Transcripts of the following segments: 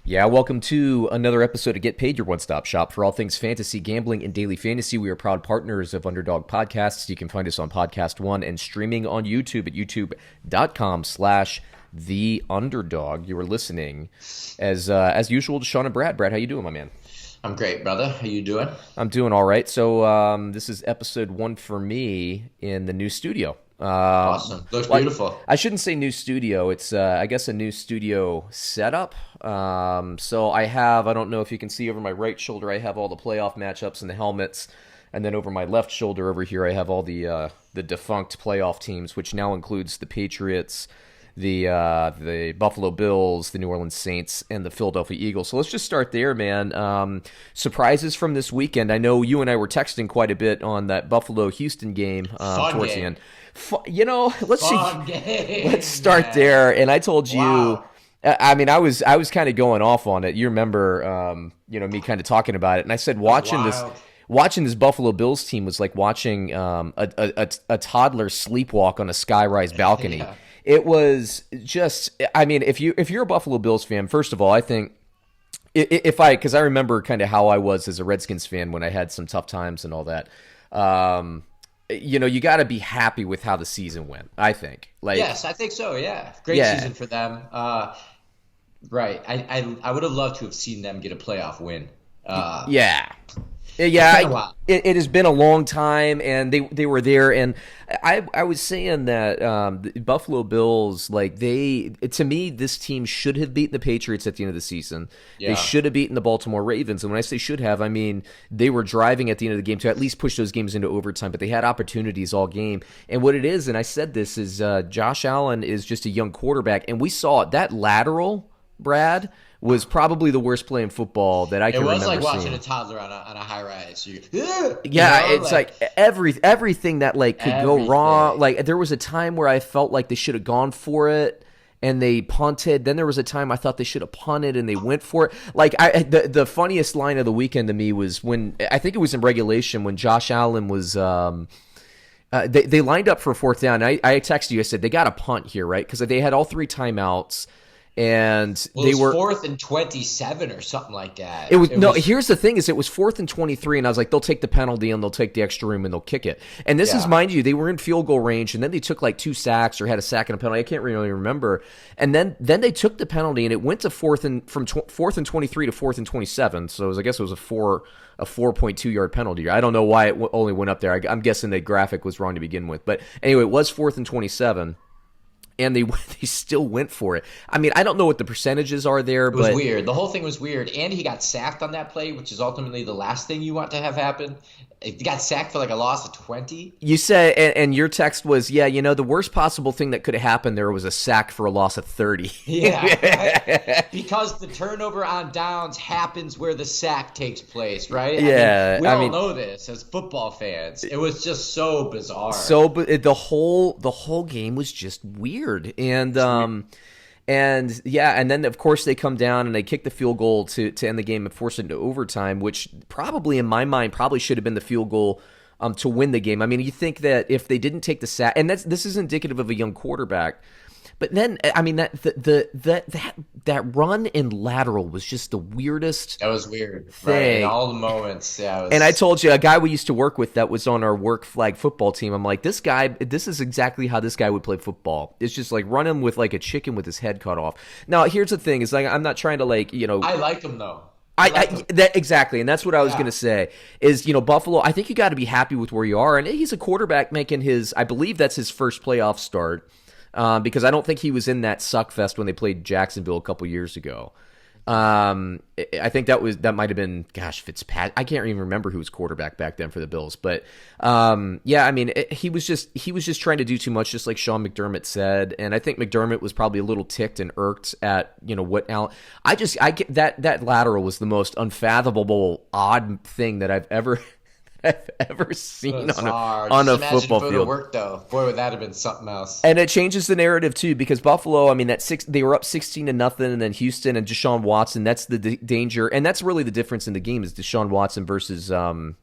Yeah, welcome to another episode of Get Paid, your one-stop shop for all things fantasy, gambling, and daily fantasy. We are proud partners of Underdog Podcasts. You can find us on Podcast One and streaming on YouTube at youtube.com/The Underdog. You are listening, as usual, to Sean and Brad. Brad, how you doing, my man? I'm great, brother. How you doing? I'm doing all right. So this is episode one for me in the new studio. Awesome. Looks beautiful. I shouldn't say new studio. It's, I guess, a new studio setup. So I don't know if you can see over my right shoulder, I have all the playoff matchups and the helmets. And then over my left shoulder over here, I have all the defunct playoff teams, which now includes the Patriots, the Buffalo Bills, the New Orleans Saints, and the Philadelphia Eagles. So let's just start there, man. Surprises from this weekend. I know you and I were texting quite a bit on that Buffalo-Houston game towards the end. Let's start there. And I told you, wow. I mean, I was kind of going off on it. You remember, me kind of talking about it, and I said watching this Buffalo Bills team was like watching a toddler sleepwalk on a skyrise balcony. Yeah. It was just, I mean, if you're a Buffalo Bills fan, first of all, I think because I remember kind of how I was as a Redskins fan when I had some tough times and all that. You got to be happy with how the season went, I think. Yes, I think so, yeah. Great season for them. Right. I would have loved to have seen them get a playoff win. Yeah, it has been a long time, and they were there. And I was saying that the Buffalo Bills, to me, this team should have beaten the Patriots at the end of the season. Yeah. They should have beaten the Baltimore Ravens. And when I say should have, I mean they were driving at the end of the game to at least push those games into overtime, but they had opportunities all game. And what it is, and I said this, is Josh Allen is just a young quarterback, and we saw it. That lateral, Brad, was probably the worst play in football that I can remember seeing. It was like watching a toddler on a high rise. It's like everything that could go wrong. Like there was a time where I felt like they should have gone for it and they punted. Then there was a time I thought they should have punted and they went for it. Like the funniest line of the weekend to me was when I think it was in regulation when Josh Allen was they lined up for a fourth down. I texted you. I said they got a punt here, right? Because they had all three timeouts. And they were 4th and 27 or something like that. Here's the thing: is it was 4th and 23, and I was like, they'll take the penalty and they'll take the extra room and they'll kick it. And this is, mind you, they were in field goal range, and then they took like 2 sacks or had a sack and a penalty. I can't really remember. And then they took the penalty, and it went to from 4th and 23 to 4th and 27. So I guess it was a 4.2 yard penalty. I don't know why it only went up there. I'm guessing the graphic was wrong to begin with. But anyway, it was 4th and 27. And they still went for it. I mean, I don't know what the percentages are there, but it was weird. The whole thing was weird. And he got sacked on that play, which is ultimately the last thing you want to have happen. He got sacked for like a loss of 20. You said, and your text was, the worst possible thing that could have happened there was a sack for a loss of 30. Yeah, right? Because the turnover on downs happens where the sack takes place, right? Yeah, we all know this as football fans. It was just so bizarre. The whole game was just weird, and then of course they come down and they kick the field goal to end the game and force it into overtime, which probably in my mind probably should have been the field goal to win the game. I mean, you think that if they didn't take the sack, and this is indicative of a young quarterback. But then, I mean, that run in lateral was just the weirdest. That was weird thing. Right, in all the moments. Yeah. And I told you, a guy we used to work with that was on our work flag football team. I'm like, this is exactly how this guy would play football. It's just like running with like a chicken with his head cut off. Now, here's the thing: is like I'm not trying to I like him though. Exactly, and that's what I was going to say. Is Buffalo? I think you got to be happy with where you are, and he's a quarterback making his. I believe that's his first playoff start. Because I don't think he was in that suckfest when they played Jacksonville a couple years ago. I think that might have been, Fitzpatrick. I can't even remember who was quarterback back then for the Bills. But I mean, he was just trying to do too much, just like Sean McDermott said. And I think McDermott was probably a little ticked and irked at what Allen. I get that lateral was the most unfathomable, odd thing that I've ever seen on a football field. Work though, boy, would that have been something else. And it changes the narrative too, because Buffalo, I mean, they were up 16-0, and then Houston and Deshaun Watson. That's the danger, and that's really the difference in the game is Deshaun Watson versus Josh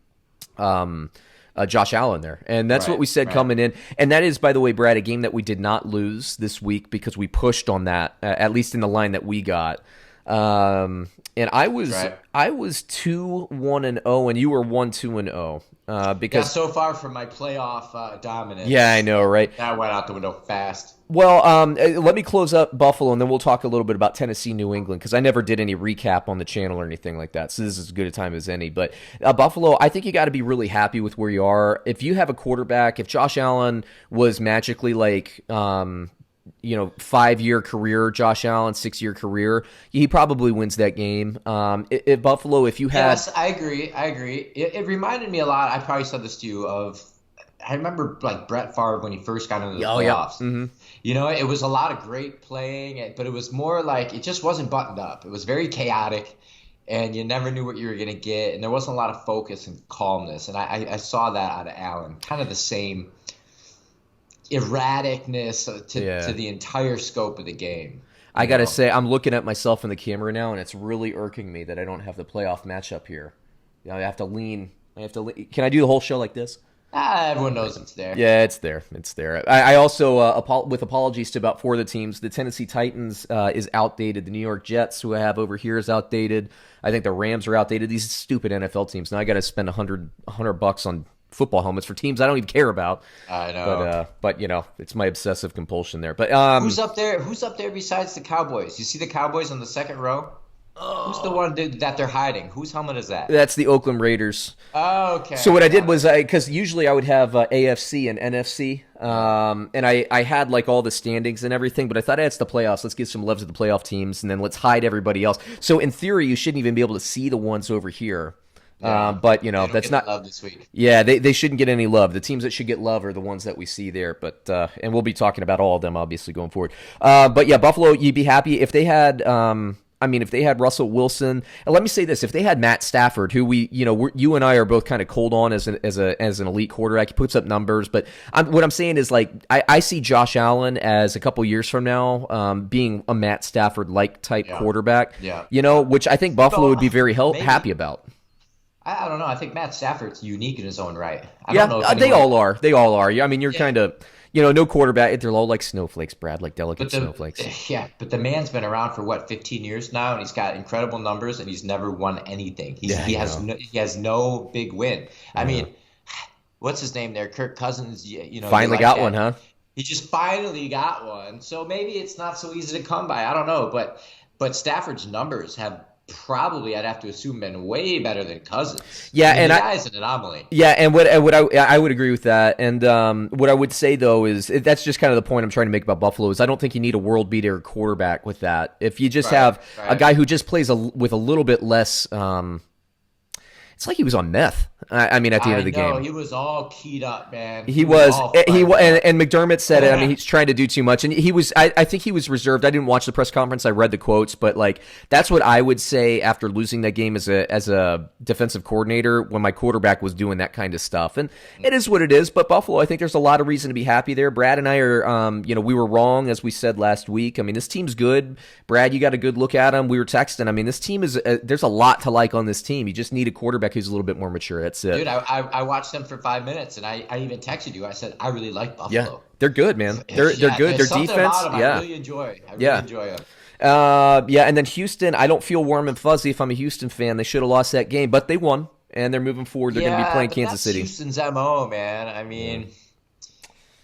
Allen there, and that's what we said coming in. And that is, by the way, Brad, a game that we did not lose this week because we pushed on that, at least in the line that we got. And I was Right. I was 2-1-0, and you were 1-2-0. Because So far from my playoff yeah, I dominance, know, right? that went out the window fast. Well, let me close up Buffalo, and then we'll talk a little bit about Tennessee, New England, because I never did any recap on the channel or anything like that. So this is as good a time as any. But Buffalo, I think you got to be really happy with where you are. If you have a quarterback, if Josh Allen was magically like, 5-year career, Josh Allen, 6-year career, he probably wins that game. If Buffalo, if you had, Yes, I agree. It reminded me a lot. I probably said this to you I remember like Brett Favre when he first got into the oh yeah, playoffs. It was a lot of great playing, but it was more like it just wasn't buttoned up. It was very chaotic, and you never knew what you were going to get, and there wasn't a lot of focus and calmness. And I saw that out of Allen, kind of the same erraticness to the entire scope of the game. I got to say, I'm looking at myself in the camera now, and it's really irking me that I don't have the playoff matchup here. I have to lean. Can I do the whole show like this? Everyone knows it's there. Yeah, it's there. It's there. I also, with apologies to about 4 of the teams, the Tennessee Titans is outdated. The New York Jets, who I have over here, is outdated. I think the Rams are outdated. These stupid NFL teams. Now I got to spend $100 on football helmets for teams I don't even care about. I know. But it's my obsessive compulsion there. But who's up there? Who's up there besides the Cowboys? You see the Cowboys on the second row? Who's the one that they're hiding? Whose helmet is that? That's the Oakland Raiders. Oh, okay. So what I did was, because usually I would have AFC and NFC, and I had like all the standings and everything, but I thought it's the playoffs. Let's give some love to the playoff teams, and then let's hide everybody else. So in theory, you shouldn't even be able to see the ones over here. Yeah. But They don't that's get not love this week. Yeah, they shouldn't get any love. The teams that should get love are the ones that we see there. But and we'll be talking about all of them obviously going forward. But yeah, Buffalo, you'd be happy if they had. If they had Russell Wilson, and let me say this: if they had Matt Stafford, who you and I are both kind of cold on as an elite quarterback, he puts up numbers. But what I'm saying is, like, I see Josh Allen as a couple years from now being a Matt Stafford like type quarterback. Yeah. Which I think Buffalo would be very happy about. I don't know. I think Matt Stafford's unique in his own right. I Yeah, don't know if they anyone- all are. They all are. I mean, you're kind of, no quarterback. They're all like snowflakes, Brad, like delicate snowflakes. Yeah, but the man's been around for 15 years now, and he's got incredible numbers, and he's never won anything. He has no big win. I mean, what's his name there? Kirk Cousins. Finally got one, huh? He just finally got one. So maybe it's not so easy to come by. I don't know, but Stafford's numbers have probably, I'd have to assume, been way better than Cousins. Yeah, the guy's an anomaly. Yeah, and what I would agree with that. And what I would say though is that's just kind of the point I'm trying to make about Buffalo is I don't think you need a world beater quarterback with that. If you just have a guy who just plays with a little bit less. It's like he was on meth. At the end of the game, he was all keyed up, man. He was, and McDermott said it. I mean, he's trying to do too much, and he was. I think he was reserved. I didn't watch the press conference. I read the quotes, but like that's what I would say after losing that game as a defensive coordinator when my quarterback was doing that kind of stuff. And it is what it is. But Buffalo, I think there's a lot of reason to be happy there. Brad and I are, we were wrong as we said last week. I mean, this team's good. Brad, you got a good look at him. We were texting. I mean, this team is. There's a lot to like on this team. You just need a quarterback who's a little bit more mature. That's it. Dude, I watched them for 5 minutes, and I even texted you. I said I really like Buffalo. Yeah, they're good, man. They're good. Their defense, I really enjoy. Enjoy them. And then Houston, I don't feel warm and fuzzy if I'm a Houston fan. They should have lost that game, but they won, and they're moving forward. They're going to be playing Kansas City. Houston's MO, man. I mean,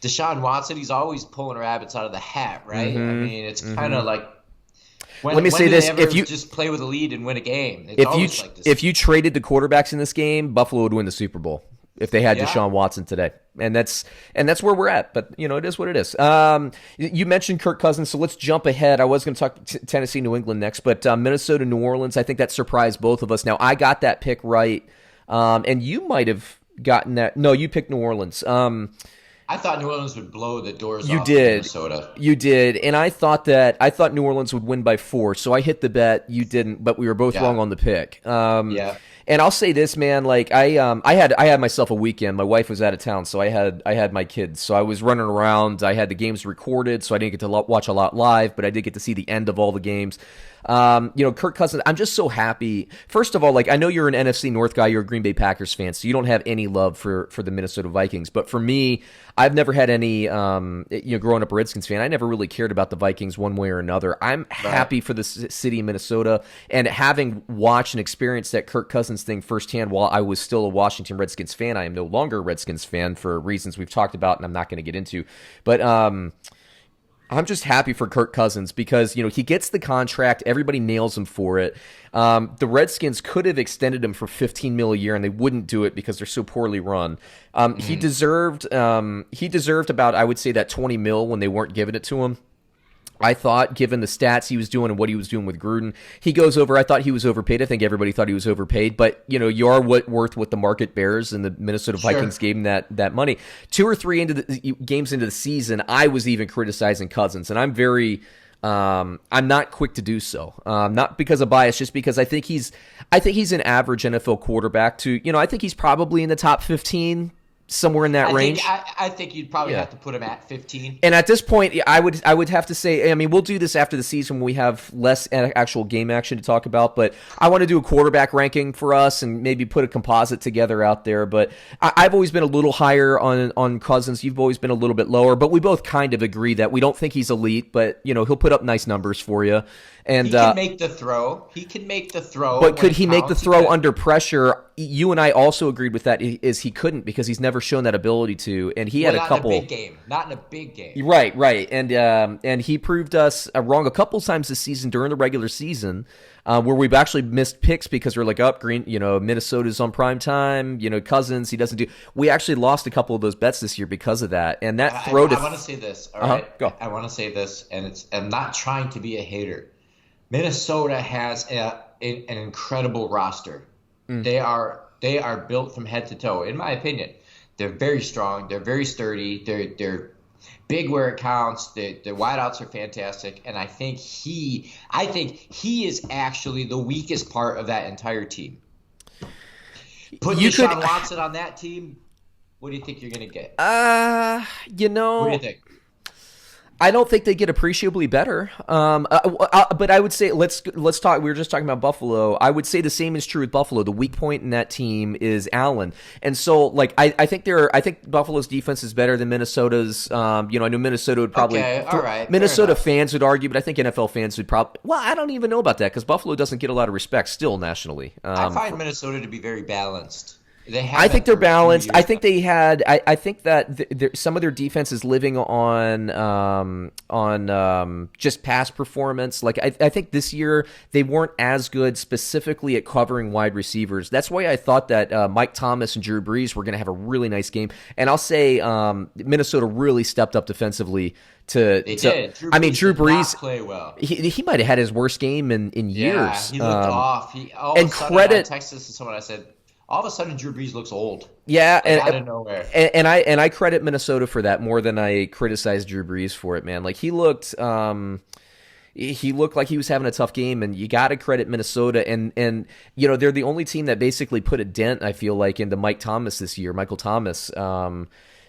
Deshaun Watson, he's always pulling rabbits out of the hat, right? I mean, it's kind of like. Let me say this: if you just play with a lead and win a game, if you traded the quarterbacks in this game, Buffalo would win the Super Bowl if they had Deshaun Watson today, and that's where we're at. But it is what it is. You mentioned Kirk Cousins, so let's jump ahead. I was going to talk Tennessee, New England next, but Minnesota, New Orleans. I think that surprised both of us. Now I got that pick right, and you might have gotten that. No, you picked New Orleans. I thought New Orleans would blow the doors off Minnesota. You did, and I thought New Orleans would win by 4, so I hit the bet. You didn't, but we were both wrong on the pick. And I'll say this, man. Like I had myself a weekend. My wife was out of town, so I had my kids. So I was running around. I had the games recorded, so I didn't get to watch a lot live, but I did get to see the end of all the games. Kirk Cousins, I'm just so happy. First of all, like, I know you're an NFC North guy, you're a Green Bay Packers fan, so you don't have any love for the Minnesota Vikings. But for me, I've never had any, growing up a Redskins fan, I never really cared about the Vikings one way or another. I'm happy for the city of Minnesota, and having watched and experienced that Kirk Cousins thing firsthand while I was still a Washington Redskins fan. I am no longer a Redskins fan for reasons we've talked about and I'm not going to get into. But I'm just happy for Kirk Cousins because, he gets the contract. Everybody nails him for it. The Redskins could have extended him for $15 million a year, and they wouldn't do it because they're so poorly run. He deserved about, I would say, that $20 million when they weren't giving it to him. I thought, given the stats he was doing and what he was doing with Gruden, he goes over. I thought he was overpaid. I think everybody thought he was overpaid. But, you are worth what the market bears, and the Minnesota Vikings gave him that money. 2 or 3 games into the season, I was even criticizing Cousins. And I'm I'm not quick to do so. Not because of bias, just because I think he's an average NFL quarterback I think he's probably in the top 15, somewhere in that range. I think you'd probably have to put him at 15. And at this point, I would have to say, I mean, we'll do this after the season when we have less actual game action to talk about, but I want to do a quarterback ranking for us and maybe put a composite together out there. But I've always been a little higher on Cousins. You've always been a little bit lower, but we both kind of agree that we don't think he's elite, but he'll put up nice numbers for you. And he can make the throw. But could he make the throw under pressure? You and I also agreed with that. Is he couldn't, because he's never shown that ability to. And he had a couple. Not in a big game. Right. And he proved us wrong a couple times this season during the regular season, where we've actually missed picks because we're like, Minnesota's on prime time. Cousins, he doesn't do. We actually lost a couple of those bets this year because of that. And that throw to. I want to say this. All right. Go. I want to say this, and I'm not trying to be a hater. Minnesota has an incredible roster. They are built from head to toe, in my opinion. They're very strong. They're very sturdy. They're big where it counts. The wideouts are fantastic, and I think he is actually the weakest part of that entire team. Put Deshaun Watson on that team. What do you think you're going to get? What do you think? I don't think they get appreciably better. But I would say let's talk. We were just talking about Buffalo. I would say the same is true with Buffalo. The weak point in that team is Allen, and so I think Buffalo's defense is better than Minnesota's. I know Minnesota would probably. Okay, all right. Minnesota fans would argue, but I think NFL fans would probably. Well, I don't even know about that because Buffalo doesn't get a lot of respect still nationally. I find Minnesota to be very balanced. I think they're balanced. I think they had. I think that some of their defense is living on just past performance. Like I think this year they weren't as good specifically at covering wide receivers. That's why I thought that Mike Thomas and Drew Brees were going to have a really nice game. And I'll say Minnesota really stepped up defensively. They did. Drew Brees play well. He might have had his worst game in years. He looked off. I texted someone. I said, all of a sudden, Drew Brees looks old. Yeah, out of nowhere. And I credit Minnesota for that more than I criticize Drew Brees for it, man. Like he looked like he was having a tough game, and you got to credit Minnesota. And they're the only team that basically put a dent, I feel like, into Michael Thomas this year.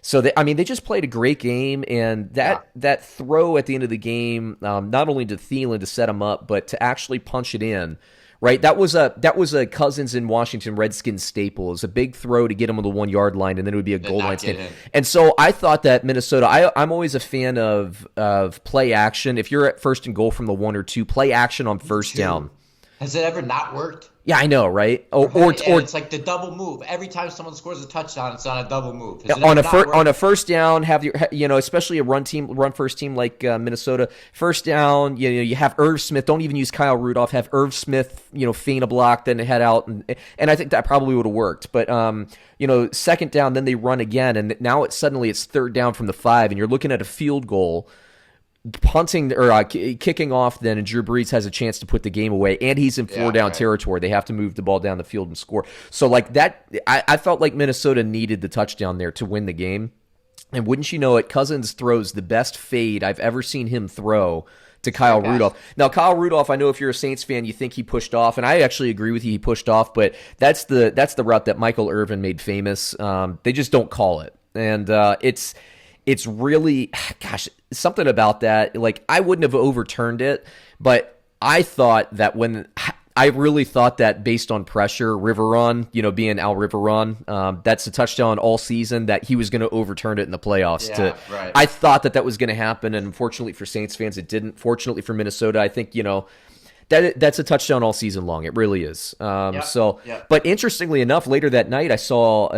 So they just played a great game, and that throw at the end of the game, not only to Thielen to set him up, but to actually punch it in. Right, that was a Cousins in Washington Redskins staple. It was a big throw to get him on the 1 yard line, and then it would be a goal line stand. And so I thought that Minnesota. I'm always a fan of play action. If you're at first and goal from the 1 or 2, play action on first down. Has it ever not worked? Yeah, I know, right? Or it's like the double move. Every time someone scores a touchdown, it's on a double move. On a first down, have your especially a run first team like Minnesota. First down, you have Irv Smith. Don't even use Kyle Rudolph. Have Irv Smith, feint a block, then head out, and I think that probably would have worked. But second down, then they run again, and now it's third down from the 5, and you're looking at a field goal. Punting or kicking off then, and Drew Brees has a chance to put the game away, and he's in four-down territory. They have to move the ball down the field and score. So like that, I felt like Minnesota needed the touchdown there to win the game. And wouldn't you know it, Cousins throws the best fade I've ever seen him throw to Kyle Rudolph. Now, Kyle Rudolph, I know if you're a Saints fan, you think he pushed off, and I actually agree with you, he pushed off, but that's the route that Michael Irvin made famous. They just don't call it. And it's really, something about that. Like, I wouldn't have overturned it, but I thought that I really thought that based on pressure, Riveron, being Al Riveron, that's a touchdown all season, that he was going to overturn it in the playoffs. Yeah, right. I thought that was going to happen, and unfortunately for Saints fans, it didn't. Fortunately for Minnesota, I think, that's a touchdown all season long. It really is. But interestingly enough, later that night, I saw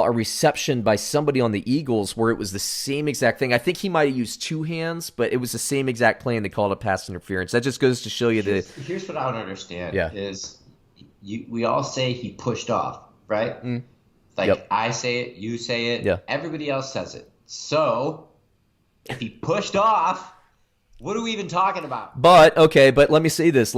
a reception by somebody on the Eagles where it was the same exact thing. I think he might have used two hands, but it was the same exact play, and they called it pass interference. That just goes to show you Here's what I don't understand is we all say he pushed off, right? I say it, you say it, everybody else says it. So if he pushed off, what are we even talking about? But let me say this.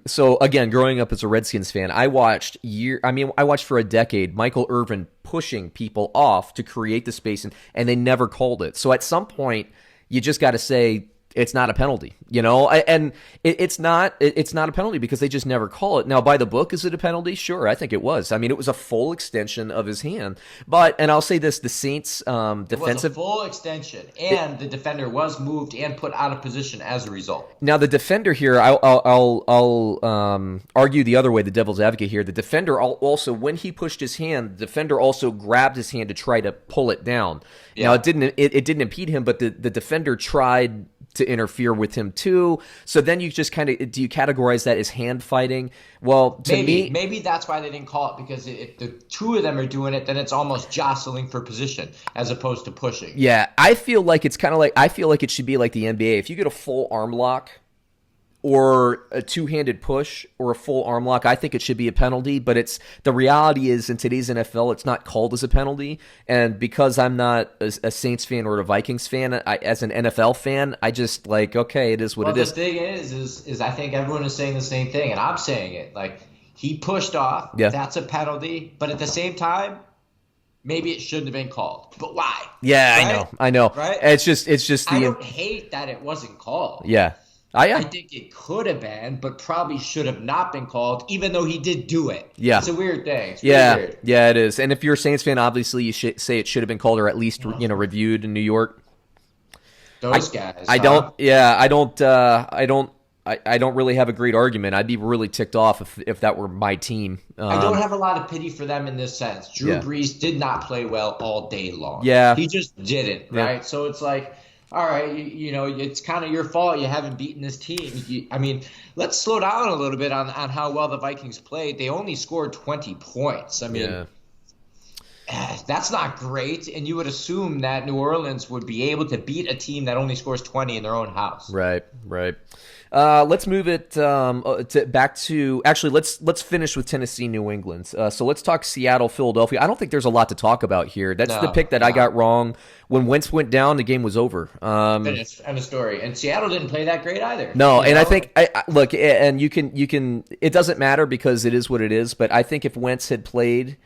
So again, growing up as a Redskins fan, I watched for a decade Michael Irvin pushing people off to create the space, and they never called it. So at some point, you just got to say it's not a penalty, and it's not a penalty because they just never call it. Now, by the book, is it a penalty? Sure, I think it was. I mean, it was a full extension of his hand. And I'll say this: the Saints' defensive, it was a full extension, and the defender was moved and put out of position as a result. Now, the defender here, I'll argue the other way, the devil's advocate here. The defender also, when he pushed his hand, the defender also grabbed his hand to try to pull it down. Yeah. Now, it didn't impede him, but the defender tried to interfere with him too. So then you just do you categorize that as hand fighting? Well, maybe that's why they didn't call it, because if the two of them are doing it, then it's almost jostling for position as opposed to pushing. Yeah, I feel like it's kind of like, I feel like it should be like the NBA. If you get a full arm lock or a two-handed push or a full arm lock, I think it should be a penalty. But the reality is, in today's NFL, it's not called as a penalty. And because I'm not a Saints fan or a Vikings fan, as an NFL fan, I just it is what it is. The thing is I think everyone is saying the same thing, and I'm saying it. He pushed off. Yeah. That's a penalty. But at the same time, maybe it shouldn't have been called. But why? Yeah, right? I know. Right? It's just I don't hate that it wasn't called. Yeah. I think it could have been, but probably should have not been called, even though he did do it. Yeah. It's a weird thing. Weird. Yeah, it is. And if you're a Saints fan, obviously you should say it should have been called, or at least reviewed in New York. Those guys. I don't really have a great argument. I'd be really ticked off if that were my team. I don't have a lot of pity for them in this sense. Drew Brees did not play well all day long. Yeah. He just didn't, right? So it's all right, it's kind of your fault you haven't beaten this team. Let's slow down a little bit on how well the Vikings played. They only scored 20 points. That's not great, and you would assume that New Orleans would be able to beat a team that only scores 20 in their own house. Right. Let's move it back to – actually, let's finish with Tennessee, New England. So let's talk Seattle, Philadelphia. I don't think there's a lot to talk about here. That's the pick that I got wrong. When Wentz went down, the game was over. Finished. End of story. And Seattle didn't play that great either. No, and I think look, and you can. It doesn't matter because it is what it is. But I think if Wentz had played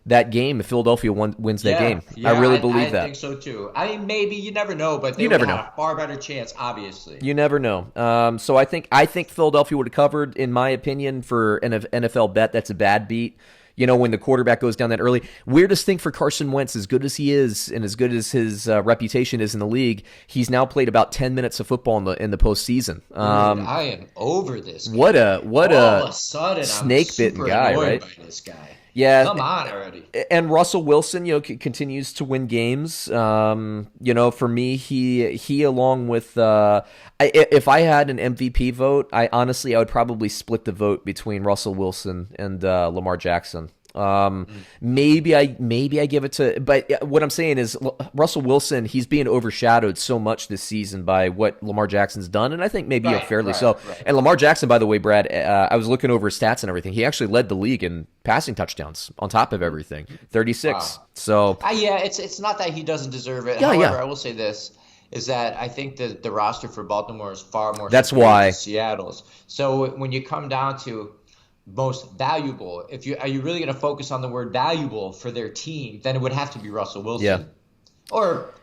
that game, if Philadelphia wins that game, I really believe that. I think so too. Maybe you never know, but you never know. A far better chance, obviously. You never know. So I think Philadelphia would have covered, in my opinion, for an NFL bet. That's a bad beat. When the quarterback goes down that early. Weirdest thing for Carson Wentz, as good as he is and as good as his reputation is in the league, he's now played about 10 minutes of football in the postseason. I am over this guy. What a all of a sudden, snake-bitten guy, right? By this guy. Yeah, come on already. And Russell Wilson, continues to win games. For me, he along with if I had an MVP vote, I would probably split the vote between Russell Wilson and Lamar Jackson. Maybe I give it to, but what I'm saying is Russell Wilson, he's being overshadowed so much this season by what Lamar Jackson's done, and I think maybe fairly so. Right. And Lamar Jackson, by the way, Brad, I was looking over his stats and everything. He actually led the league in passing touchdowns on top of everything, 36. Wow. So it's not that he doesn't deserve it. However, I will say this. Is that I think the roster for Baltimore is far more. That's why than Seattle's. So when you come down to most valuable, are you really going to focus on the word valuable for their team? Then it would have to be Russell Wilson. Yeah. Or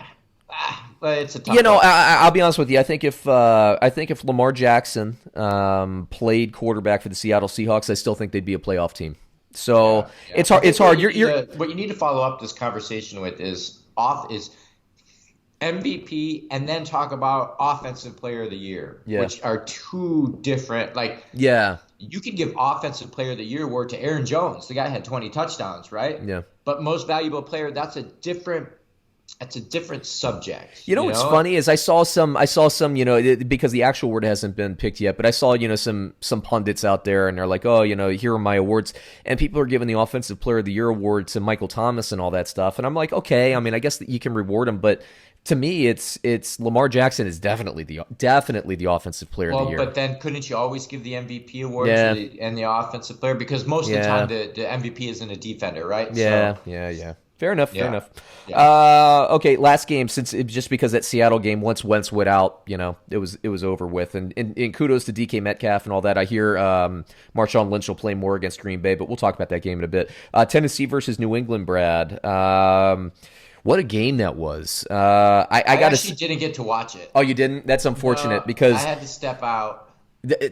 it's a tough. I'll be honest with you. I think if Lamar Jackson played quarterback for the Seattle Seahawks, I still think they'd be a playoff team. So it's hard. It's hard. What you need to follow up this conversation with is MVP, and then talk about Offensive Player of the Year, which are two different. Like, you could give Offensive Player of the Year award to Aaron Jones. The guy had 20 touchdowns, right? Yeah. But Most Valuable Player, that's a different subject. You know what's funny is I saw some, because the actual award hasn't been picked yet, but I saw, some pundits out there and they're like, oh, here are my awards. And people are giving the Offensive Player of the Year award to Michael Thomas and all that stuff. And I'm like, okay, I mean, I guess that you can reward him, but to me, it's Lamar Jackson is definitely the Offensive Player of the Year. But then couldn't you always give the MVP award and the Offensive Player? Because most of the time the MVP isn't a defender, right? Yeah. Fair enough. Yeah. Okay, last game, just because that Seattle game, once Wentz went out, it was over with. And kudos to DK Metcalf and all that. I hear Marshawn Lynch will play more against Green Bay, but we'll talk about that game in a bit. Tennessee versus New England, Brad. What a game that was. I actually didn't get to watch it. Oh, you didn't? That's unfortunate because I had to step out.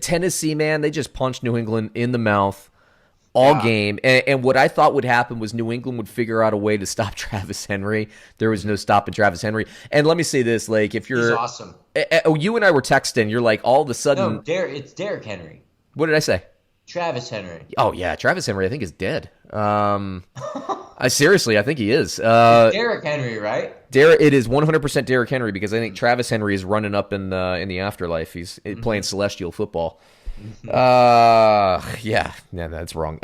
Tennessee, man, they just punched New England in the mouth all game. And what I thought would happen was New England would figure out a way to stop Travis Henry. There was no stopping Travis Henry. And let me say this, like, if you're... He's awesome. You and I were texting, you're like, all of a sudden... No, it's Derrick Henry. What did I say? Travis Henry. Oh, yeah, Travis Henry, I think, is dead. Seriously, I think he is. Derrick Henry, right? It is 100% Derrick Henry because I think Travis Henry is running up in the afterlife. He's playing celestial football. That's wrong.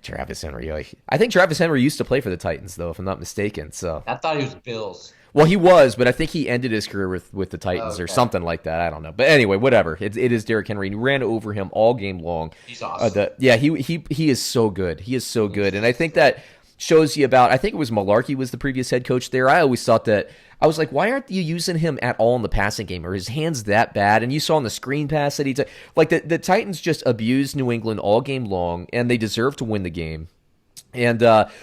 Travis Henry. I think Travis Henry used to play for the Titans, though, if I'm not mistaken. So I thought he was Bills. Well, he was, but I think he ended his career with the Titans or something like that. I don't know. But anyway, whatever. It is Derrick Henry. And he ran over him all game long. He's awesome. He is so good. He is so good. And I think that shows you about, I think it was Malarkey was the previous head coach there. I always thought that, I was like, why aren't you using him at all in the passing game? Are his hands that bad? And you saw on the screen pass that he took. Like, the Titans just abused New England all game long, and they deserved to win the game. And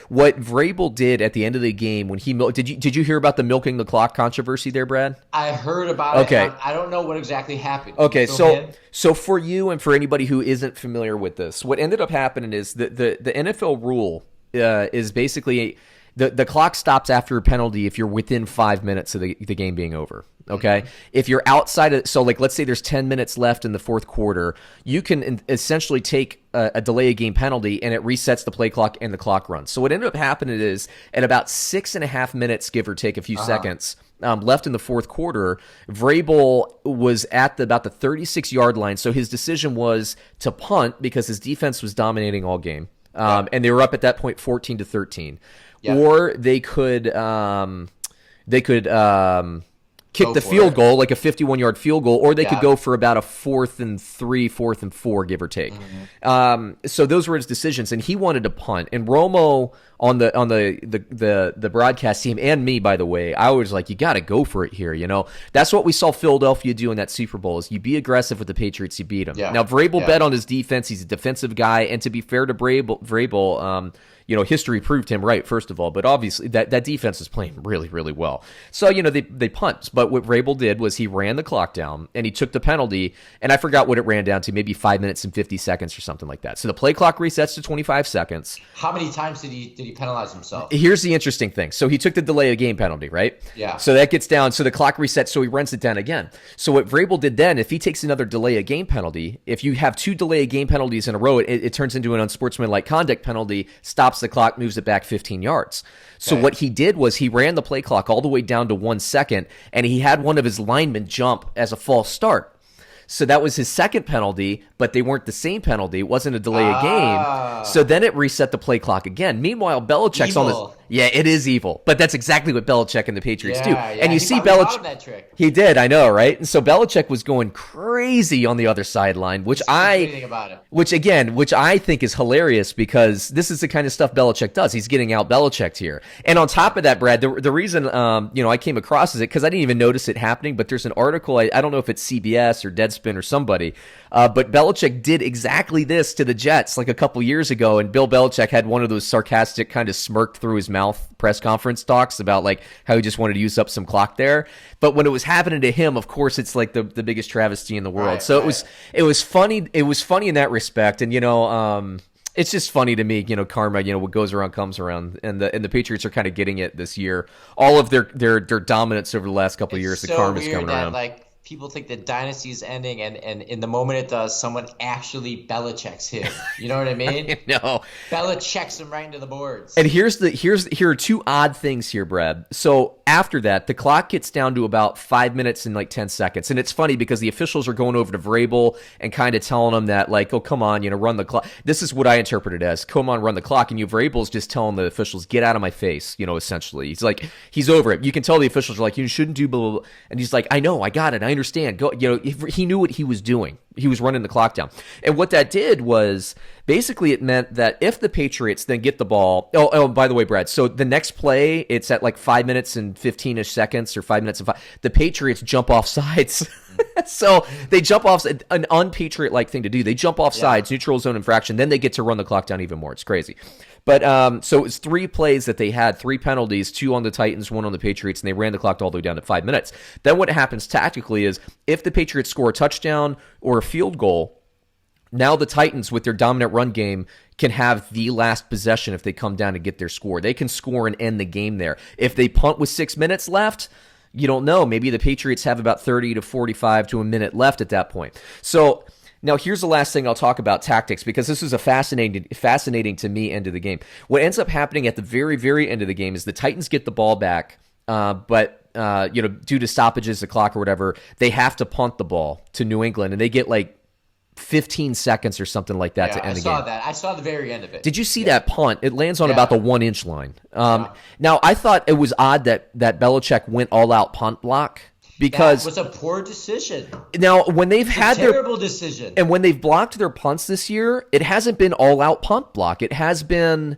what Vrabel did at the end of the game when he did you hear about the milking the clock controversy there, Brad? I heard about it. I don't know what exactly happened. Okay, so for you and for anybody who isn't familiar with this, what ended up happening is the NFL rule is basically the clock stops after a penalty if you're within 5 minutes of the game being over. Okay, if you're outside of, so like let's say there's 10 minutes left in the fourth quarter, you can essentially take a delay of game penalty and it resets the play clock and the clock runs. So what ended up happening is at about 6.5 minutes, give or take a few seconds, left in the fourth quarter, Vrabel was at about the 36-yard line. So his decision was to punt because his defense was dominating all game, and they were up at that point 14-13, or they could kick the field goal, like a 51-yard field goal, or they could go for about a 4th and 3, 4th and 4, give or take. So those were his decisions, and he wanted to punt. And Romo on the broadcast team, and me, by the way, I was like, you got to go for it here. That's what we saw Philadelphia do in that Super Bowl. Is you be aggressive with the Patriots, you beat them. Now Vrabel bet on his defense. He's a defensive guy, and to be fair to Vrabel, history proved him right, first of all, but obviously that defense is playing really, really well. So, they punt. But what Vrabel did was he ran the clock down and he took the penalty, and I forgot what it ran down to, maybe 5 minutes and 50 seconds or something like that. So the play clock resets to 25 seconds. How many times did he penalize himself? Here's the interesting thing. So he took the delay of game penalty, right? Yeah. So that gets down. So the clock resets, so he runs it down again. So what Vrabel did then, if he takes another delay of game penalty, if you have 2 delay of game penalties in a row, it turns into an unsportsmanlike conduct penalty, stops the clock, moves it back 15 yards. So what he did was he ran the play clock all the way down to 1 second, and he had one of his linemen jump as a false start. So that was his second penalty, but they weren't the same penalty. It wasn't a delay of game. So then it reset the play clock again. Meanwhile, Belichick's on this. Yeah, it is evil. But that's exactly what Belichick and the Patriots do. And you see Belichick. That trick. He did, I know, right? And so Belichick was going crazy on the other sideline, which I think is hilarious because this is the kind of stuff Belichick does. He's getting out Belichicked here. And on top of that, Brad, the reason I came across is it because I didn't even notice it happening, but there's an article, I don't know if it's CBS or Deadspin or somebody, but Belichick did exactly this to the Jets like a couple years ago, and Bill Belichick had one of those sarcastic kind of smirked through his mouth press conference talks about like how he just wanted to use up some clock there. But when it was happening to him, of course, it's like the biggest travesty in the world. It was funny. It was funny in that respect. And It's just funny to me, karma, what goes around comes around, and the Patriots are kind of getting it this year. All of their dominance over the last couple of years, the karma's coming around. Like, people think the dynasty is ending, and in the moment it does, someone actually Belichick's him. You know what I mean? No. Belichick's him right into the boards. And here are two odd things here, Brad. So after that, the clock gets down to about 5 minutes and like 10 seconds. And it's funny because the officials are going over to Vrabel and kind of telling them that, like, oh, come on, run the clock. This is what I interpret it as. Come on, run the clock. And Vrabel's just telling the officials, get out of my face, essentially. He's like, he's over it. You can tell the officials are like, you shouldn't do blah, blah, blah. And he's like, I know, I got it. I understand. Go, he knew what he was doing. He was running the clock down. And what that did was basically it meant that if the Patriots then get the ball, oh, by the way, Brad, so the next play, it's at like 5 minutes and 15-ish seconds or 5 minutes and 5. The Patriots jump off sides. So they jump off, an unpatriot-like thing to do. They jump off sides, neutral zone infraction, then they get to run the clock down even more. It's crazy. But so it's 3 plays that they had, 3 penalties, 2 on the Titans, 1 on the Patriots, and they ran the clock all the way down to 5 minutes. Then what happens tactically is if the Patriots score a touchdown or a field goal, now the Titans, with their dominant run game, can have the last possession if they come down and get their score. They can score and end the game there. If they punt with 6 minutes left, you don't know. Maybe the Patriots have about 30 to 45 to a minute left at that point. So now here's the last thing I'll talk about tactics, because this is a fascinating to me end of the game. What ends up happening at the very, very end of the game is the Titans get the ball back, but due to stoppages, the clock or whatever, they have to punt the ball to New England, and they get like 15 seconds or something like that to end the game. I saw the very end of it. Did you see that punt? It lands on about the 1-inch line. Now, I thought it was odd that Belichick went all-out punt block, because that was a poor decision. Now, when they've had terrible decision, and when they've blocked their punts this year, it hasn't been all-out punt block. It has been,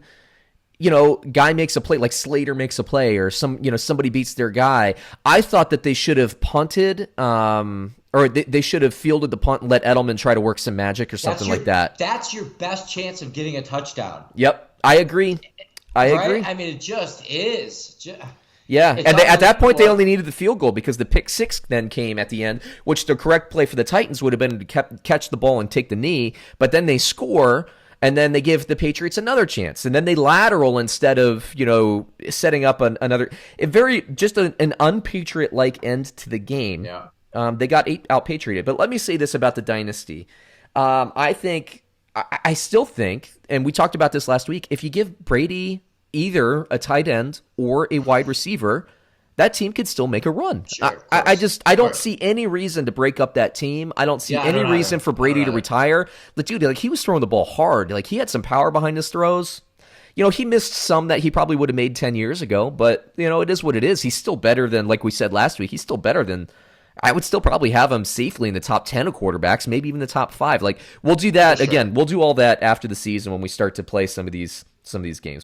guy makes a play, like Slater makes a play, or somebody beats their guy. I thought that they should have punted, or they should have fielded the punt and let Edelman try to work some magic or something like that. That's your best chance of getting a touchdown. Yep, I agree. I agree. I mean, it just is. Yeah, and at that point, they only needed the field goal, because the pick six then came at the end, which the correct play for the Titans would have been to catch the ball and take the knee, but then they score, and then they give the Patriots another chance, and then they lateral instead of, setting up another, an unpatriot-like end to the game. Yeah. They got out-patrioted. But let me say this about the dynasty. I still think, and we talked about this last week, if you give Brady either a tight end or a wide receiver, that team could still make a run. Sure, I don't see any reason to break up that team. I don't see any reason for Brady to retire. But dude, he was throwing the ball hard. He had some power behind his throws. He missed some that he probably would have made 10 years ago, but it is what it is. He's still better than, like we said last week, he's still better than, I would still probably have him safely in the top 10 of quarterbacks, maybe even the top 5. We'll do that again. We'll do all that after the season when we start to play some of these games.